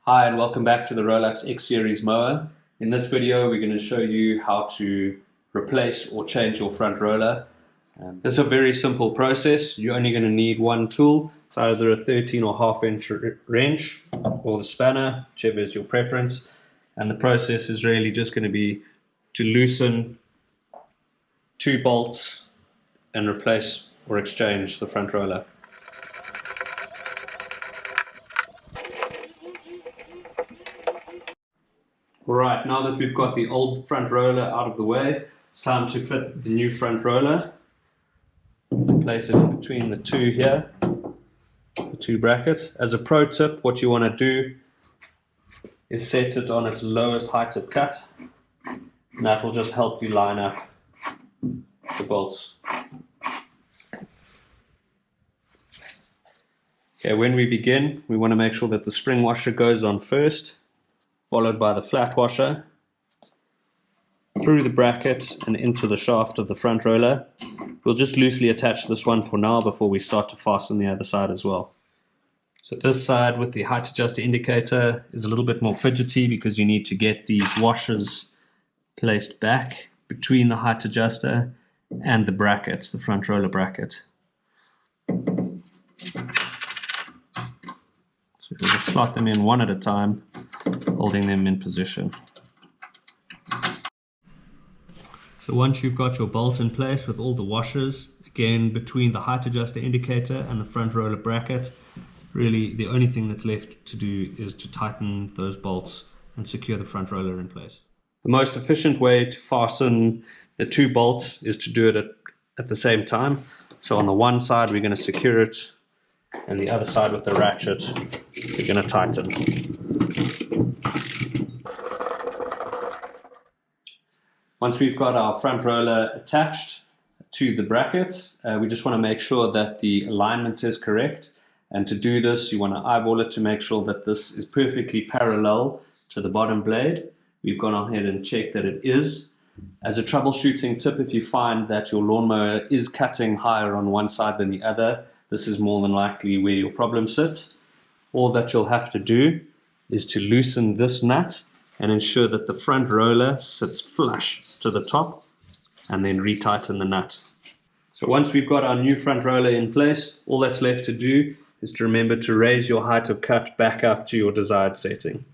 Hi and welcome back to the Rolux X Series mower. In this video we're going to show you how to replace or change your front roller. This is a very simple process. You're only going to need one tool. It's either a 13.5 inch wrench or the spanner, whichever is your preference. And the process is really just going to be to loosen two bolts and replace or exchange the front roller. Alright, now that we've got the old front roller out of the way, it's time to fit the new front roller. Place it in between the two here, the two brackets. As a pro tip, what you want to do is set it on its lowest height of cut, and that will just help you line up the bolts. Okay, when we begin, we want to make sure that the spring washer goes on first, followed by the flat washer, through the bracket and into the shaft of the front roller. We'll just loosely attach this one for now before we start to fasten the other side as well. So this side with the height adjuster indicator is a little bit more fidgety because you need to get these washers placed back between the height adjuster and the brackets, the front roller bracket. So we'll just slot them in one at a time, holding them in position. So once you've got your bolt in place with all the washers, again between the height adjuster indicator and the front roller bracket, really the only thing that's left to do is to tighten those bolts and secure the front roller in place. The most efficient way to fasten the two bolts is to do it at the same time. So on the one side we're going to secure it, and the other side with the ratchet we're going to tighten. Once we've got our front roller attached to the brackets, we just want to make sure that the alignment is correct. And to do this, you want to eyeball it to make sure that this is perfectly parallel to the bottom blade. We've gone ahead and checked that it is. As a troubleshooting tip, if you find that your lawnmower is cutting higher on one side than the other, this is more than likely where your problem sits. All that you'll have to do is to loosen this nut and ensure that the front roller sits flush to the top, and then retighten the nut. So once we've got our new front roller in place, all that's left to do is to remember to raise your height of cut back up to your desired setting.